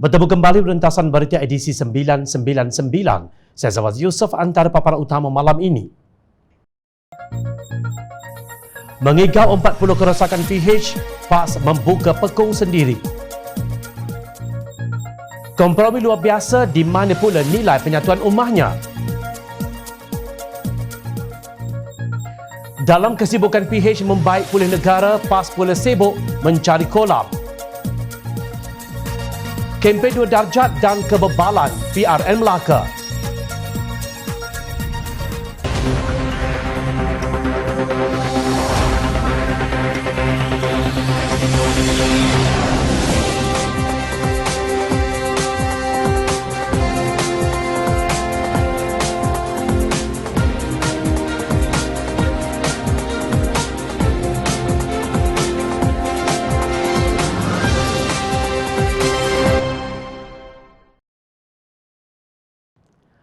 Bertemu kembali rentasan berita edisi 999. Saya Zawaz Yusof antara paparan utama malam ini. Mengigau 40 kerosakan PH, PAS membuka pekung sendiri. Kompromi luar biasa di mana pula nilai penyatuan ummahnya. Dalam kesibukan PH membaik pulih negara, PAS pula sibuk mencari kolab. Kempen 2 darjat dan kebebalan PRN Melaka.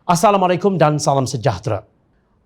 Assalamualaikum dan salam sejahtera.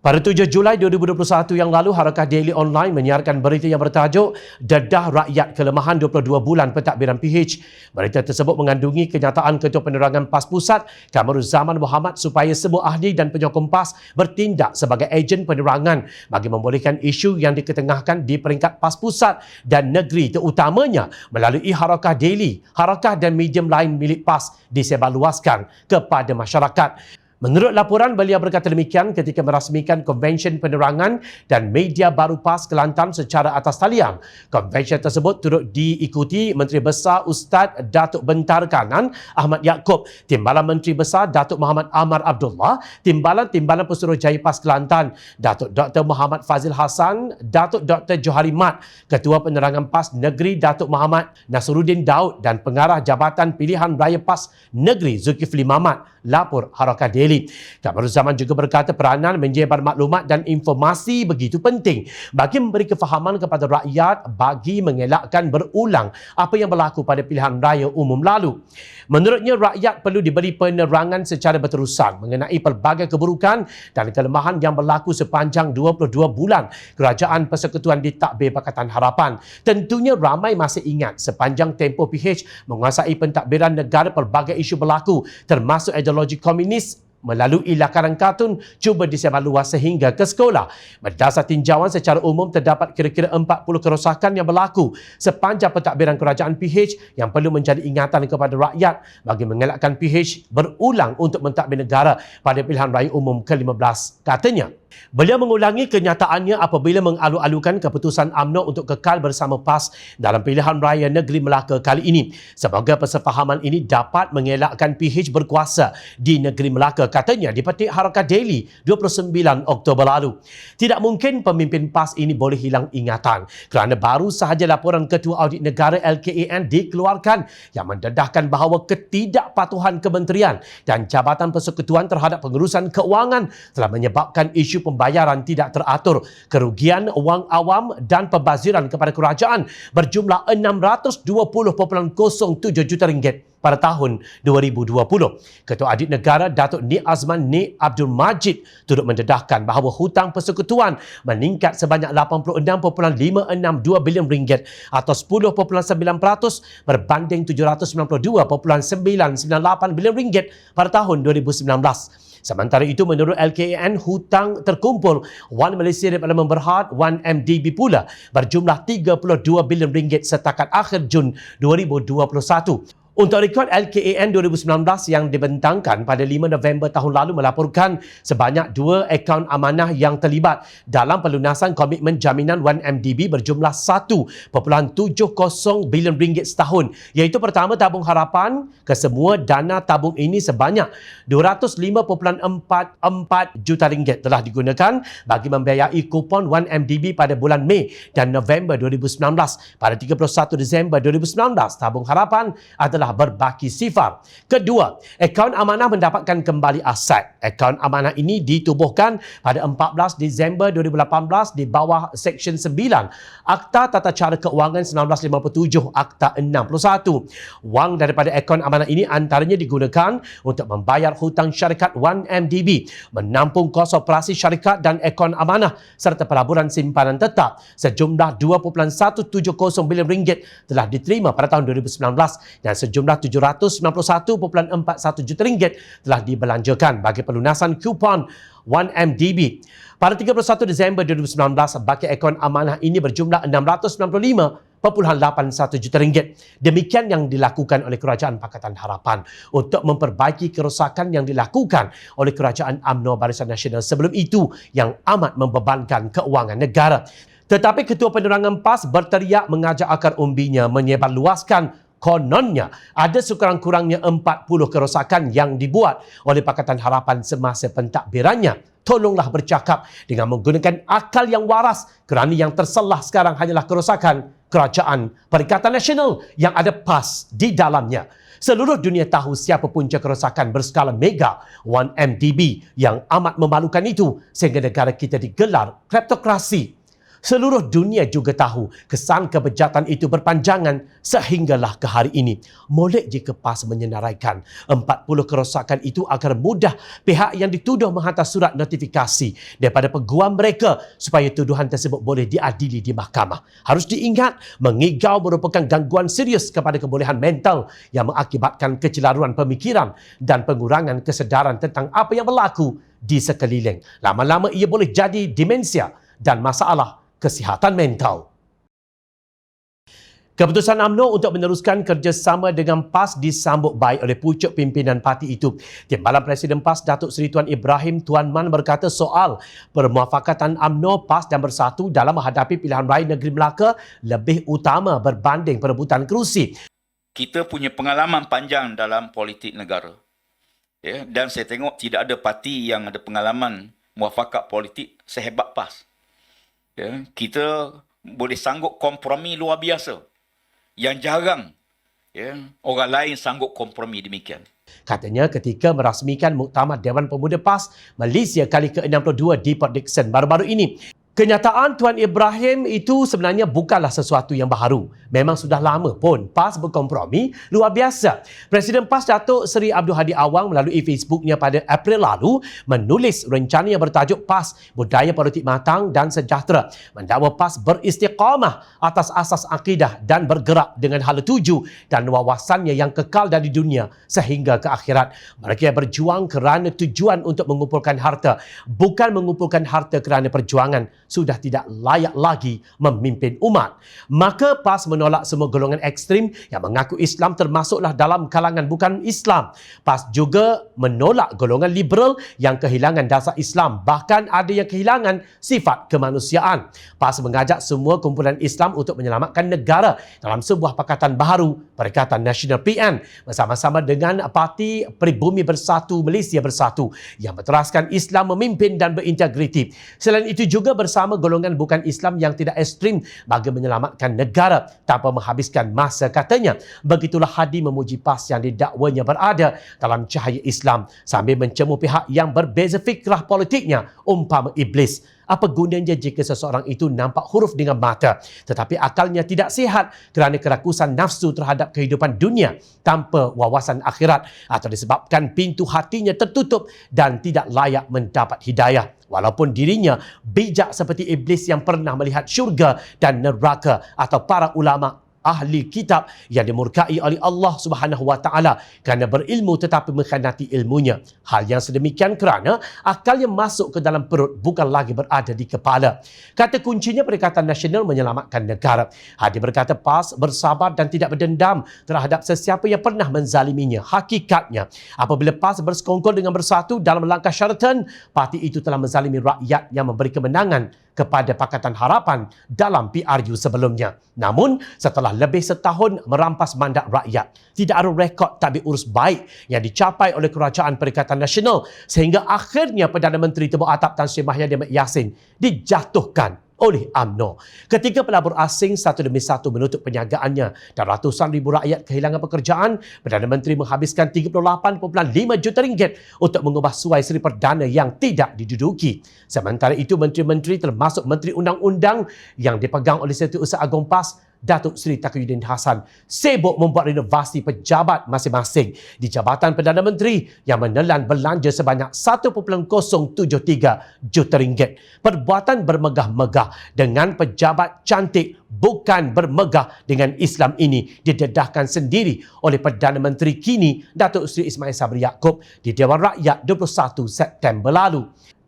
Pada 7 Julai 2021 yang lalu, Harakah Daily Online menyiarkan berita yang bertajuk Dedah Rakyat Kelemahan 22 Bulan Pentadbiran PH. Berita tersebut mengandungi kenyataan Ketua Penerangan PAS Pusat, Kamaruzzaman Mohamad, supaya semua ahli dan penyokong PAS bertindak sebagai ejen penerangan bagi membolehkan isu yang diketengahkan di peringkat PAS Pusat dan negeri, terutamanya melalui Harakah Daily, Harakah dan medium lain milik PAS disebarluaskan kepada masyarakat. Menurut laporan, beliau berkata demikian ketika merasmikan Konvensyen Penerangan dan Media Baru PAS Kelantan secara atas talian. Konvensyen tersebut turut diikuti Menteri Besar Ustaz Datuk Bentar Kanan Ahmad Yaakob, Timbalan Menteri Besar Datuk Muhammad Amar Abdullah, Timbalan Pesuruhjaya PAS Kelantan Datuk Dr. Muhammad Fazil Hassan, Datuk Dr. Johari Mat, Ketua Penerangan PAS Negeri Datuk Muhammad Nasruddin Daud dan Pengarah Jabatan Pilihan Raya PAS Negeri Zulkifli Mamat. Lapor Harakah Daily. Kamaruzzaman juga berkata peranan menyebar maklumat dan informasi begitu penting bagi memberi kefahaman kepada rakyat bagi mengelakkan berulang apa yang berlaku pada pilihan raya umum lalu. Menurutnya, rakyat perlu diberi penerangan secara berterusan mengenai pelbagai keburukan dan kelemahan yang berlaku sepanjang 22 bulan Kerajaan Persekutuan Ditadbir Pakatan Harapan. Tentunya ramai masih ingat sepanjang tempoh PH menguasai pentadbiran negara, pelbagai isu berlaku termasuk ideologi komunis melalui lakaran kartun cuba disebarluas sehingga ke sekolah. Berdasar tinjauan secara umum, terdapat kira-kira 40 kerosakan yang berlaku sepanjang pentadbiran kerajaan PH yang perlu menjadi ingatan kepada rakyat bagi mengelakkan PH berulang untuk mentadbir negara pada pilihan raya umum ke-15, katanya. Beliau mengulangi kenyataannya apabila mengalu-alukan keputusan UMNO untuk kekal bersama PAS dalam pilihan raya negeri Melaka kali ini. Semoga persefahaman ini dapat mengelakkan PH berkuasa di negeri Melaka, katanya dipetik Harakah Daily 29 Oktober lalu. Tidak mungkin pemimpin PAS ini boleh hilang ingatan kerana baru sahaja laporan Ketua Audit Negara LKAN dikeluarkan yang mendedahkan bahawa ketidakpatuhan kementerian dan Jabatan Persekutuan terhadap pengurusan keuangan telah menyebabkan isu pembayaran tidak teratur, kerugian wang awam dan pembaziran kepada kerajaan berjumlah 620.07 juta ringgit pada tahun 2020. Ketua Audit Negara Datuk Nik Azman Nik Abdul Majid turut mendedahkan bahawa hutang persekutuan meningkat sebanyak 86.562 bilion ringgit atau 10.9% berbanding 792.998 bilion ringgit pada tahun 2019. Sementara itu, menurut LKAN, hutang terkumpul Wan Malaysia Development Berhad, Wan MDB pula berjumlah 32 bilion ringgit setakat akhir Jun 2021. Untuk rekod, LKAN 2019 yang dibentangkan pada 5 November tahun lalu melaporkan sebanyak 2 akaun amanah yang terlibat dalam pelunasan komitmen jaminan 1MDB berjumlah 1.70 bilion ringgit setahun, iaitu pertama tabung harapan. Kesemua dana tabung ini sebanyak 205.44 juta ringgit telah digunakan bagi membiayai kupon 1MDB pada bulan Mei dan November 2019. Pada 31 Disember 2019, tabung harapan adalah berbaki sifar. Kedua, akaun amanah mendapatkan kembali aset. Akaun amanah ini ditubuhkan pada 14 Disember 2018 di bawah Seksyen 9 Akta Tata Cara Keuangan 1957, Akta 61. Wang daripada akaun amanah ini antaranya digunakan untuk membayar hutang syarikat 1MDB, menampung kos operasi syarikat dan akaun amanah serta pelaburan simpanan tetap. Sejumlah 2.170 bilion ringgit telah diterima pada tahun 2019 dan sejumlah RM791.41 juta telah dibelanjakan bagi pelunasan kupon 1MDB. Pada 31 Disember 2019, baki akaun amanah ini berjumlah RM695.81 juta. Demikian yang dilakukan oleh Kerajaan Pakatan Harapan untuk memperbaiki kerosakan yang dilakukan oleh Kerajaan UMNO Barisan Nasional sebelum itu yang amat membebankan keuangan negara. Tetapi Ketua Penerangan PAS berteriak mengajak akar umbinya menyebarluaskan kononnya ada sekurang-kurangnya 40 kerosakan yang dibuat oleh Pakatan Harapan semasa pentadbirannya. Tolonglah bercakap dengan menggunakan akal yang waras kerana yang terselah sekarang hanyalah kerosakan Kerajaan Perikatan Nasional yang ada PAS di dalamnya. Seluruh dunia tahu siapa punca kerosakan berskala mega 1MDB yang amat memalukan itu sehingga negara kita digelar kleptokrasi. Seluruh dunia juga tahu kesan kebejatan itu berpanjangan sehinggalah ke hari ini. Molek jika PAS menyenaraikan 40 kerosakan itu agar mudah pihak yang dituduh menghantar surat notifikasi daripada peguam mereka supaya tuduhan tersebut boleh diadili di mahkamah. Harus diingat, mengigau merupakan gangguan serius kepada kebolehan mental yang mengakibatkan kecelaruan pemikiran dan pengurangan kesedaran tentang apa yang berlaku di sekeliling. Lama-lama ia boleh jadi demensia dan masalah kesihatan mental. Keputusan UMNO untuk meneruskan kerjasama dengan PAS disambut baik oleh pucuk pimpinan parti itu. Timbalan Presiden PAS Datuk Seri Tuan Ibrahim Tuan Man berkata soal permuafakatan UMNO, PAS dan Bersatu dalam menghadapi pilihan raya negeri Melaka lebih utama berbanding perebutan kerusi. Kita punya pengalaman panjang dalam politik negara. Ya, dan saya tengok tidak ada parti yang ada pengalaman muafakat politik sehebat PAS. Ya, kita boleh sanggup kompromi luar biasa yang jarang orang lain sanggup kompromi demikian. Katanya ketika merasmikan Muktamar Dewan Pemuda PAS Malaysia kali ke-62 di Port Dickson baru-baru ini. Kenyataan Tuan Ibrahim itu sebenarnya bukanlah sesuatu yang baru. Memang sudah lama pun PAS berkompromi luar biasa. Presiden PAS Datuk Seri Abdul Hadi Awang melalui Facebooknya pada April lalu menulis rencana yang bertajuk PAS Budaya Politik Matang dan Sejahtera. Mendakwa PAS beristiqamah atas asas akidah dan bergerak dengan hala tuju dan wawasannya yang kekal dari dunia sehingga ke akhirat. Mereka berjuang kerana tujuan untuk mengumpulkan harta, bukan mengumpulkan harta kerana perjuangan. Sudah tidak layak lagi memimpin umat. Maka PAS menolak semua golongan ekstrim yang mengaku Islam termasuklah dalam kalangan bukan Islam. PAS juga menolak golongan liberal yang kehilangan dasar Islam, bahkan ada yang kehilangan sifat kemanusiaan. PAS mengajak semua kumpulan Islam untuk menyelamatkan negara dalam sebuah pakatan baharu, Perikatan Nasional PN, bersama-sama dengan Parti Pribumi Bersatu Malaysia Bersatu yang berteraskan Islam memimpin dan berintegriti. Selain itu juga bersama golongan bukan Islam yang tidak ekstrim bagi menyelamatkan negara tanpa menghabiskan masa katanya. Begitulah Hadi memuji PAS yang didakwanya berada dalam cahaya Islam sambil mencemooh pihak yang berbeza fikrah politiknya umpama iblis. Apa gunanya jika seseorang itu nampak huruf dengan mata tetapi akalnya tidak sihat kerana kerakusan nafsu terhadap kehidupan dunia tanpa wawasan akhirat atau disebabkan pintu hatinya tertutup dan tidak layak mendapat hidayah. Walaupun dirinya bijak seperti iblis yang pernah melihat syurga dan neraka atau para ulama ahli kitab yang dimurkai oleh Allah Subhanahu wa taala kerana berilmu tetapi mengkhianati ilmunya. Hal yang sedemikian kerana akalnya masuk ke dalam perut bukan lagi berada di kepala. Kata kuncinya Perikatan Nasional menyelamatkan negara. Hadi berkata PAS bersabar dan tidak berdendam terhadap sesiapa yang pernah menzaliminya. Hakikatnya, apabila PAS bersekongkol dengan Bersatu dalam langkah syaratan, parti itu telah menzalimi rakyat yang memberi kemenangan kepada Pakatan Harapan dalam PRU sebelumnya. Namun, setelah lebih setahun merampas mandat rakyat, tidak ada rekod tadbir urus baik yang dicapai oleh Kerajaan Perikatan Nasional sehingga akhirnya Perdana Menteri Timur Atap Tan Sri Mahathir Mohamad Yassin dijatuhkan oleh UMNO. Ketika pelabur asing satu demi satu menutup perniagaannya dan ratusan ribu rakyat kehilangan pekerjaan, Perdana Menteri menghabiskan RM38.5 juta untuk mengubah suai Seri Perdana yang tidak diduduki. Sementara itu, menteri-menteri termasuk Menteri Undang-Undang yang dipegang oleh Setiausaha Agong PAS Datuk Seri Taqiyuddin Hassan sibuk membuat renovasi pejabat masing-masing di Jabatan Perdana Menteri yang menelan belanja sebanyak 1.073 juta ringgit. Perbuatan bermegah-megah dengan pejabat cantik bukan bermegah dengan Islam ini didedahkan sendiri oleh Perdana Menteri kini Datuk Seri Ismail Sabri Yaakob di Dewan Rakyat 21 September lalu.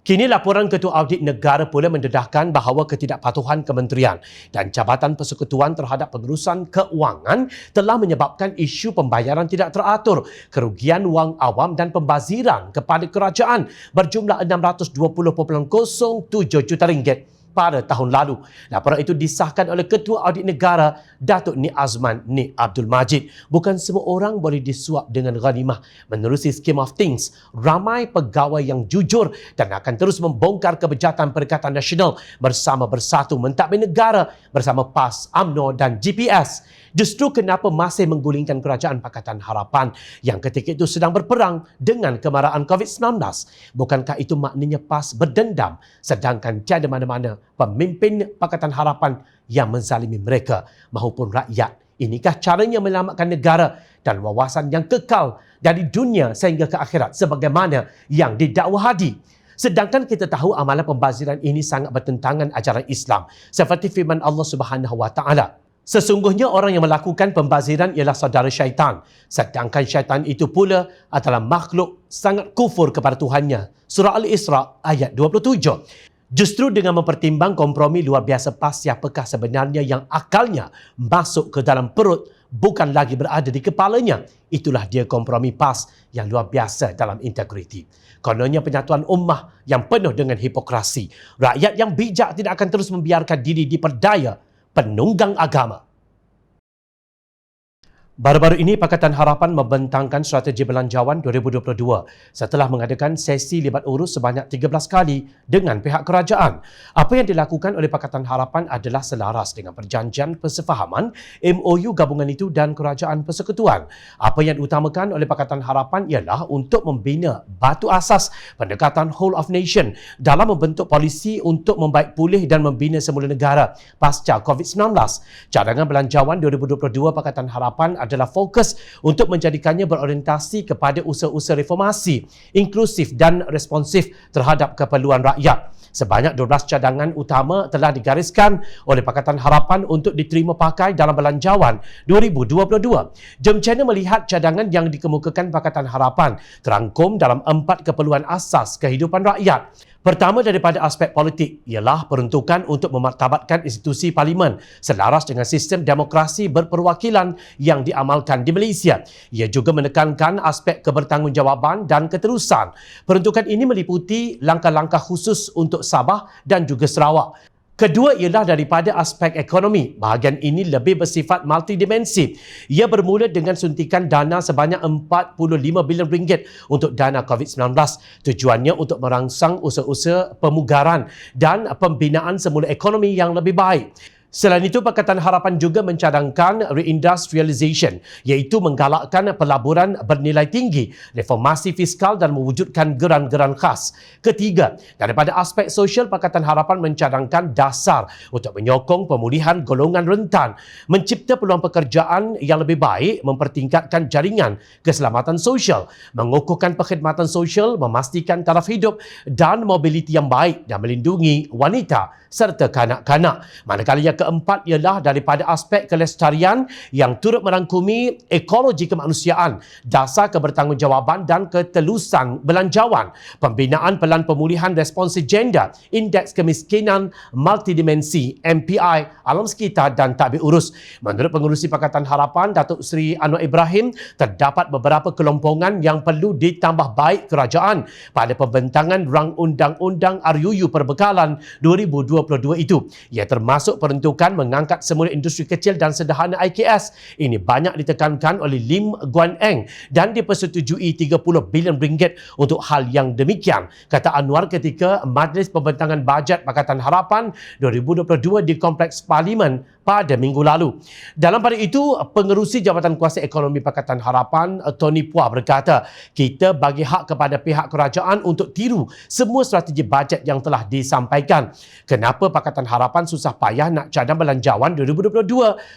Kini laporan Ketua Audit Negara pula mendedahkan bahawa ketidakpatuhan kementerian dan Jabatan Persekutuan terhadap pengurusan keuangan telah menyebabkan isu pembayaran tidak teratur, kerugian wang awam dan pembaziran kepada kerajaan berjumlah 620.07 juta ringgit pada tahun lalu. Laporan itu disahkan oleh Ketua Audit Negara Datuk Ni Azman Ni Abdul Majid. Bukan semua orang boleh disuap dengan ghanimah. Menerusi Scheme of Things, ramai pegawai yang jujur dan akan terus membongkar kebejatan Perikatan Nasional bersama Bersatu Mentadbir Negara bersama PAS, UMNO dan GPS. Justru kenapa masih menggulingkan Kerajaan Pakatan Harapan yang ketika itu sedang berperang dengan kemarahan COVID-19? Bukankah itu maknanya PAS berdendam sedangkan tiada mana-mana pemimpin Pakatan Harapan yang menzalimi mereka maupun rakyat? Inikah caranya menyelamatkan negara dan wawasan yang kekal dari dunia sehingga ke akhirat sebagaimana yang didakwa Hadi? Sedangkan kita tahu amalan pembaziran ini sangat bertentangan ajaran Islam seperti firman Allah Subhanahu Wa Taala. Sesungguhnya orang yang melakukan pembaziran ialah saudara syaitan. Sedangkan syaitan itu pula adalah makhluk sangat kufur kepada Tuhannya. Surah Al-Isra ayat 27. Justru dengan mempertimbang kompromi luar biasa PAS siapakah sebenarnya yang akalnya masuk ke dalam perut bukan lagi berada di kepalanya. Itulah dia kompromi PAS yang luar biasa dalam integriti. Kononnya penyatuan ummah yang penuh dengan hipokrasi. Rakyat yang bijak tidak akan terus membiarkan diri diperdaya penunggang agama. Baru-baru ini Pakatan Harapan membentangkan strategi belanjawan 2022 setelah mengadakan sesi libat urus sebanyak 13 kali dengan pihak kerajaan. Apa yang dilakukan oleh Pakatan Harapan adalah selaras dengan perjanjian persefahaman MOU gabungan itu dan Kerajaan Persekutuan. Apa yang diutamakan oleh Pakatan Harapan ialah untuk membina batu asas pendekatan whole of nation dalam membentuk polisi untuk membaik pulih dan membina semula negara pasca COVID-19. Cadangan belanjawan 2022 Pakatan Harapan adalah fokus untuk menjadikannya berorientasi kepada usaha-usaha reformasi, inklusif dan responsif terhadap keperluan rakyat. Sebanyak 12 cadangan utama telah digariskan oleh Pakatan Harapan untuk diterima pakai dalam belanjawan 2022. Jom Channel melihat cadangan yang dikemukakan Pakatan Harapan terangkum dalam 4 keperluan asas kehidupan rakyat. Pertama daripada aspek politik ialah peruntukan untuk memartabatkan institusi parlimen selaras dengan sistem demokrasi berperwakilan yang diamalkan di Malaysia. Ia juga menekankan aspek kebertanggungjawaban dan keterusan. Peruntukan ini meliputi langkah-langkah khusus untuk Sabah dan juga Sarawak. Kedua ialah daripada aspek ekonomi. Bahagian ini lebih bersifat multidimensi. Ia bermula dengan suntikan dana sebanyak 45 bilion ringgit untuk dana COVID-19. Tujuannya untuk merangsang usaha-usaha pemugaran dan pembinaan semula ekonomi yang lebih baik. Selain itu, Pakatan Harapan juga mencadangkan reindustrialisation, iaitu menggalakkan pelaburan bernilai tinggi, reformasi fiskal dan mewujudkan geran-geran khas. Ketiga, daripada aspek sosial, Pakatan Harapan mencadangkan dasar untuk menyokong pemulihan golongan rentan, mencipta peluang pekerjaan yang lebih baik, mempertingkatkan jaringan keselamatan sosial, mengukuhkan perkhidmatan sosial, memastikan taraf hidup dan mobiliti yang baik dan melindungi wanita serta kanak-kanak. Manakala yang keempat ialah daripada aspek kelestarian yang turut merangkumi ekologi kemanusiaan, dasar kebertanggungjawaban dan ketelusan belanjawan, pembinaan pelan pemulihan responsif gender, indeks kemiskinan multidimensi, MPI, alam sekitar dan tadbir urus. Menurut Pengerusi Pakatan Harapan, Datuk Seri Anwar Ibrahim, terdapat beberapa kelompongan yang perlu ditambah baik kerajaan pada pembentangan Rang Undang-Undang RUU Perbekalan 2022 itu. Ia termasuk peruntukan mengangkat semula industri kecil dan sederhana IKS. Ini banyak ditekankan oleh Lim Guan Eng dan dipersetujui 30 bilion ringgit untuk hal yang demikian, kata Anwar ketika Majlis Pembentangan Bajet Pakatan Harapan 2022 di Kompleks Parlimen pada minggu lalu. Dalam pada itu, Pengerusi Jabatan Kuasa Ekonomi Pakatan Harapan Tony Puah berkata, kita bagi hak kepada pihak kerajaan untuk tiru semua strategi bajet yang telah disampaikan. Kenapa Pakatan Harapan susah payah nak cadang belanjawan 2022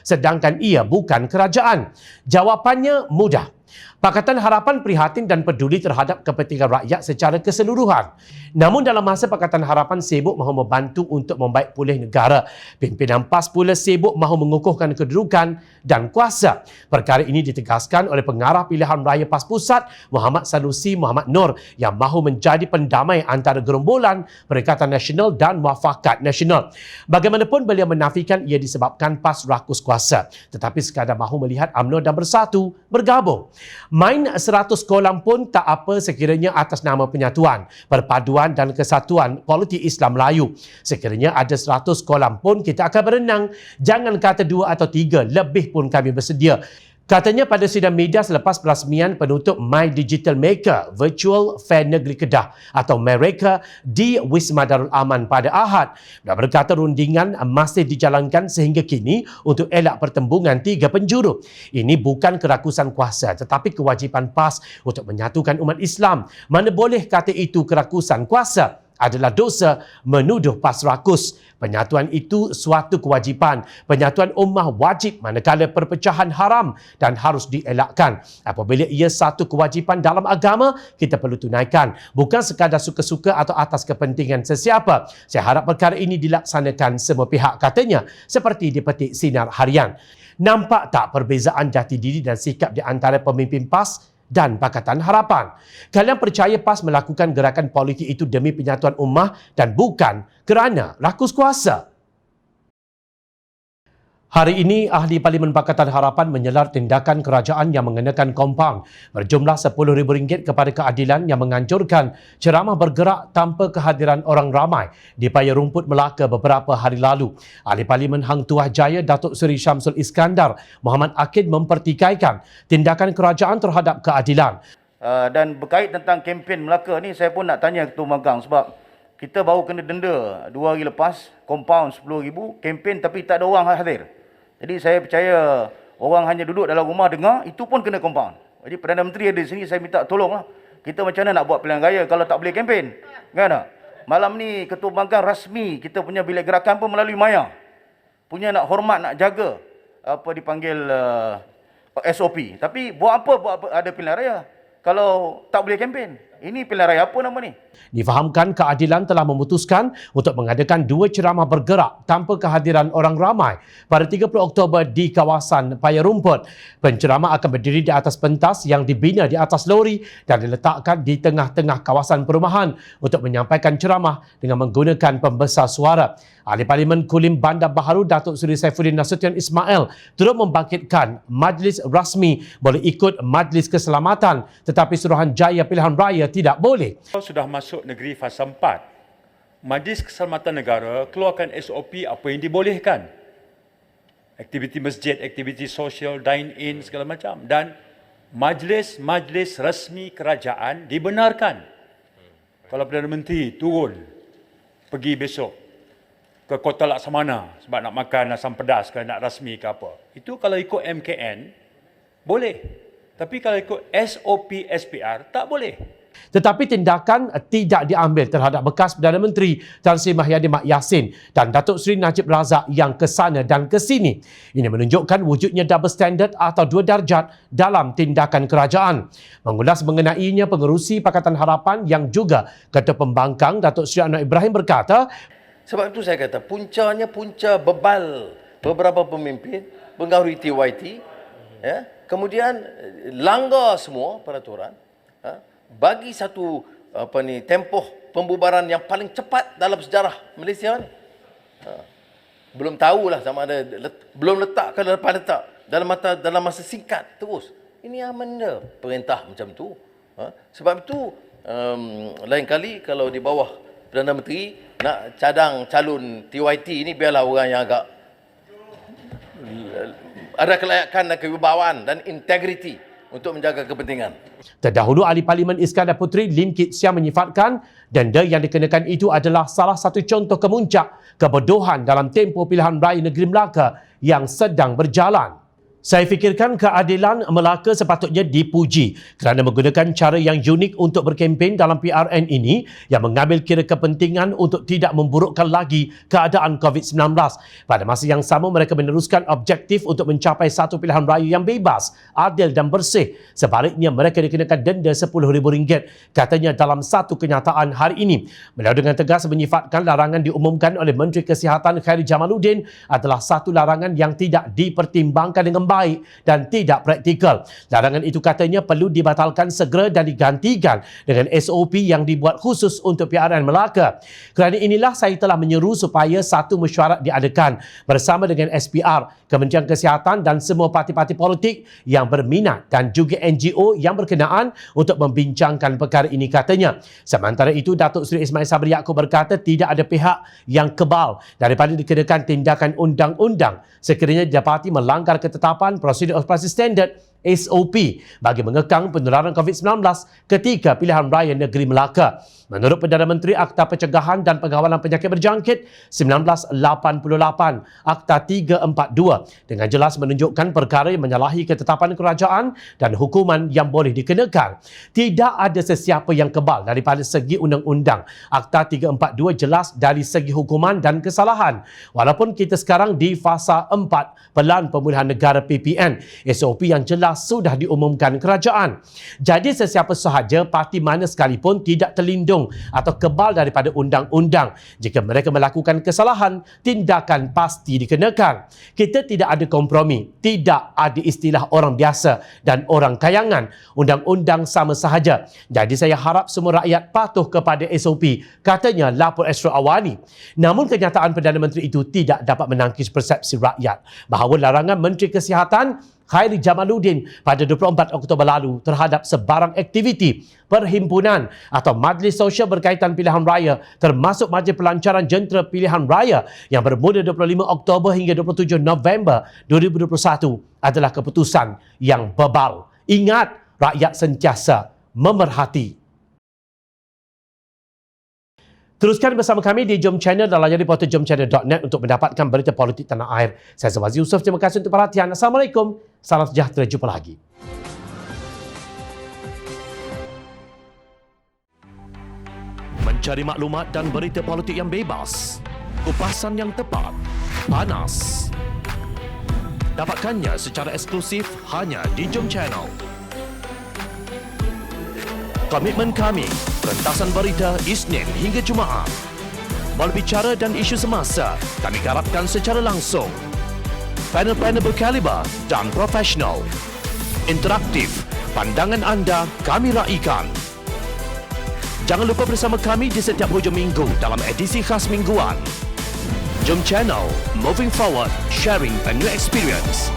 sedangkan ia bukan kerajaan? Jawapannya mudah. Pakatan Harapan prihatin dan peduli terhadap kepentingan rakyat secara keseluruhan. Namun dalam masa Pakatan Harapan sibuk mahu membantu untuk membaik pulih negara, pimpinan PAS pula sibuk mahu mengukuhkan kedudukan dan kuasa. Perkara ini ditegaskan oleh pengarah pilihan raya PAS Pusat, Muhammad Sanusi Muhammad Nur, yang mahu menjadi pendamai antara gerombolan Perikatan Nasional dan Muafakat Nasional. Bagaimanapun beliau menafikan ia disebabkan PAS rakus kuasa, tetapi sekadar mahu melihat UMNO dan Bersatu bergabung. Main 100 kolam pun tak apa sekiranya atas nama penyatuan, perpaduan dan kesatuan politik Islam Melayu. Sekiranya ada 100 kolam pun kita akan berenang. Jangan kata 2 atau 3, lebih pun kami bersedia. Katanya pada sidang media selepas perasmian penutup My Digital Maker Virtual Fair Negeri Kedah atau Mereka di Wisma Darul Aman pada Ahad. Dia berkata rundingan masih dijalankan sehingga kini untuk elak pertembungan 3 penjuru. Ini bukan kerakusan kuasa tetapi kewajipan PAS untuk menyatukan umat Islam. Mana boleh kata itu kerakusan kuasa? Adalah dosa menuduh PAS rakus. Penyatuan itu suatu kewajipan. Penyatuan ummah wajib manakala perpecahan haram dan harus dielakkan. Apabila ia satu kewajipan dalam agama, kita perlu tunaikan. Bukan sekadar suka-suka atau atas kepentingan sesiapa. Saya harap perkara ini dilaksanakan semua pihak, katanya, seperti dipetik Sinar Harian. Nampak tak perbezaan jati diri dan sikap di antara pemimpin PAS dan Pakatan Harapan? Kalian percaya PAS melakukan gerakan politik itu demi penyatuan ummah dan bukan kerana rakus kuasa? Hari ini, Ahli Parlimen Pakatan Harapan menyelar tindakan kerajaan yang mengenakan kompaun berjumlah RM10,000 kepada Keadilan yang menganjurkan ceramah bergerak tanpa kehadiran orang ramai di Paya Rumput Melaka beberapa hari lalu. Ahli Parlimen Hang Tuah Jaya Datuk Seri Syamsul Iskandar Muhammad Akid mempertikaikan tindakan kerajaan terhadap Keadilan. Dan berkait tentang kempen Melaka ni, saya pun nak tanya Ketua Magang sebab kita baru kena denda 2 hari lepas, kompaun RM10,000, kempen tapi tak ada orang hadir. Jadi saya percaya orang hanya duduk dalam rumah dengar, itu pun kena kompaun. Jadi Perdana Menteri ada di sini, saya minta tolonglah. Kita macam mana nak buat pilihan raya kalau tak boleh kempen? Kan tak? Malam ni Ketua Magang rasmi kita punya bilik gerakan pun melalui Maya. Punya nak hormat, nak jaga apa dipanggil SOP. Tapi buat apa ada pilihan raya kalau tak boleh kempen? Ini pilihan raya apa nama ni? Difahamkan Keadilan telah memutuskan untuk mengadakan 2 ceramah bergerak tanpa kehadiran orang ramai pada 30 Oktober di kawasan Paya Rumput. Penceramah akan berdiri di atas pentas yang dibina di atas lori dan diletakkan di tengah-tengah kawasan perumahan untuk menyampaikan ceramah dengan menggunakan pembesar suara. Ahli Parlimen Kulim Bandar Baharu Datuk Seri Saifuddin Nasution Ismail turut membangkitkan majlis rasmi boleh ikut majlis keselamatan tetapi Suruhanjaya Pilihan Raya tidak boleh. Sudah masuk negeri fasa 4. Majlis Keselamatan Negara keluarkan SOP apa yang dibolehkan. Aktiviti masjid, aktiviti sosial, dine-in, segala macam. Dan majlis-majlis rasmi kerajaan dibenarkan. Kalau Perdana Menteri turun, pergi besok ke Kota Laksamana sebab nak makan asam pedas ke nak rasmi ke apa. Itu kalau ikut MKN, boleh. Tapi kalau ikut SOP SPR, tak boleh. Tetapi tindakan tidak diambil terhadap bekas Perdana Menteri Tan Sri Mahyadin Mak Yassin dan Datuk Seri Najib Razak yang ke sana dan ke sini. Ini menunjukkan wujudnya double standard atau 2 darjat dalam tindakan kerajaan. Mengulas mengenainya, pengerusi Pakatan Harapan yang juga Ketua Pembangkang Datuk Seri Anwar Ibrahim berkata, sebab itu saya kata punca bebal beberapa pemimpin pengaruhi TYT, ya, kemudian langgar semua peraturan, bagi satu tempoh pembubaran yang paling cepat dalam sejarah Malaysia ni. Belum tahulah sama ada belum letak ke lepas letak dalam masa singkat terus. Ini amanda perintah macam tu. Sebab itu lain kali kalau di bawah Perdana Menteri nak cadang calon TYT ini, biarlah orang yang agak ada kelayakan dan kewibawaan dan integriti untuk menjaga kepentingan. Terdahulu Ahli Parlimen Iskandar Puteri Lim Kit Siang menyifatkan denda yang dikenakan itu adalah salah satu contoh kemuncak kebodohan dalam tempoh pilihan raya negeri Melaka yang sedang berjalan. Saya fikirkan keadilan Melaka sepatutnya dipuji kerana menggunakan cara yang unik untuk berkempen dalam PRN ini yang mengambil kira kepentingan untuk tidak memburukkan lagi keadaan COVID-19. Pada masa yang sama, mereka meneruskan objektif untuk mencapai satu pilihan raya yang bebas, adil dan bersih. Sebaliknya, mereka dikenakan denda RM10,000, katanya dalam satu kenyataan hari ini. Beliau dengan tegas menyifatkan larangan diumumkan oleh Menteri Kesihatan Khairi Jamaluddin adalah satu larangan yang tidak dipertimbangkan dengan baik dan tidak praktikal. Larangan itu katanya perlu dibatalkan segera dan digantikan dengan SOP yang dibuat khusus untuk PRN Melaka. Kerana inilah saya telah menyeru supaya satu mesyuarat diadakan bersama dengan SPR, Kementerian Kesihatan dan semua parti-parti politik yang berminat dan juga NGO yang berkenaan untuk membincangkan perkara ini, katanya. Sementara itu, Datuk Seri Ismail Sabri Yaakob berkata tidak ada pihak yang kebal daripada dikenakan tindakan undang-undang sekiranya didapati melanggar ketetapan prosedur operasi standard SOP bagi mengekang penularan COVID-19 ketika pilihan raya negeri Melaka. Menurut Perdana Menteri, Akta Pencegahan dan Pengawalan Penyakit Berjangkit 1988, Akta 342 dengan jelas menunjukkan perkara yang menyalahi ketetapan kerajaan dan hukuman yang boleh dikenakan. Tidak ada sesiapa yang kebal daripada segi undang-undang. Akta 342 jelas dari segi hukuman dan kesalahan. Walaupun kita sekarang di fasa 4 Pelan Pemulihan Negara PPN, SOP yang jelas sudah diumumkan kerajaan. Jadi sesiapa sahaja, parti mana sekalipun tidak terlindung atau kebal daripada undang-undang. Jika mereka melakukan kesalahan, tindakan pasti dikenakan. Kita tidak ada kompromi, tidak ada istilah orang biasa dan orang kayangan. Undang-undang sama sahaja. Jadi saya harap semua rakyat patuh kepada SOP, katanya Lapor Astro Awani. Namun kenyataan Perdana Menteri itu tidak dapat menangkis persepsi rakyat bahawa larangan Menteri Kesihatan Khairi Jamaluddin pada 24 Oktober lalu terhadap sebarang aktiviti perhimpunan atau majlis sosial berkaitan pilihan raya, termasuk majlis pelancaran jentera pilihan raya yang bermula 25 Oktober hingga 27 November 2021 adalah keputusan yang bebal. Ingat, rakyat sentiasa memerhati. Teruskan bersama kami di Jom Channel dan layari portal jomchannel.net untuk mendapatkan berita politik tanah air. Saya Zawazi Yusof, terima kasih untuk perhatian. Assalamualaikum, salam sejahtera, jumpa lagi. Mencari maklumat dan berita politik yang bebas, kupasan yang tepat, panas. Dapatkannya secara eksklusif hanya di Jom Channel. Komitmen kami, rentasan berita Isnin hingga Jumaat. Berbicara dan isu semasa, kami garapkan secara langsung. Panel-panel berkaliber dan profesional. Interaktif, pandangan anda kami raikan. Jangan lupa bersama kami di setiap hujung minggu dalam edisi khas mingguan. Jom Channel, moving forward, sharing a new experience.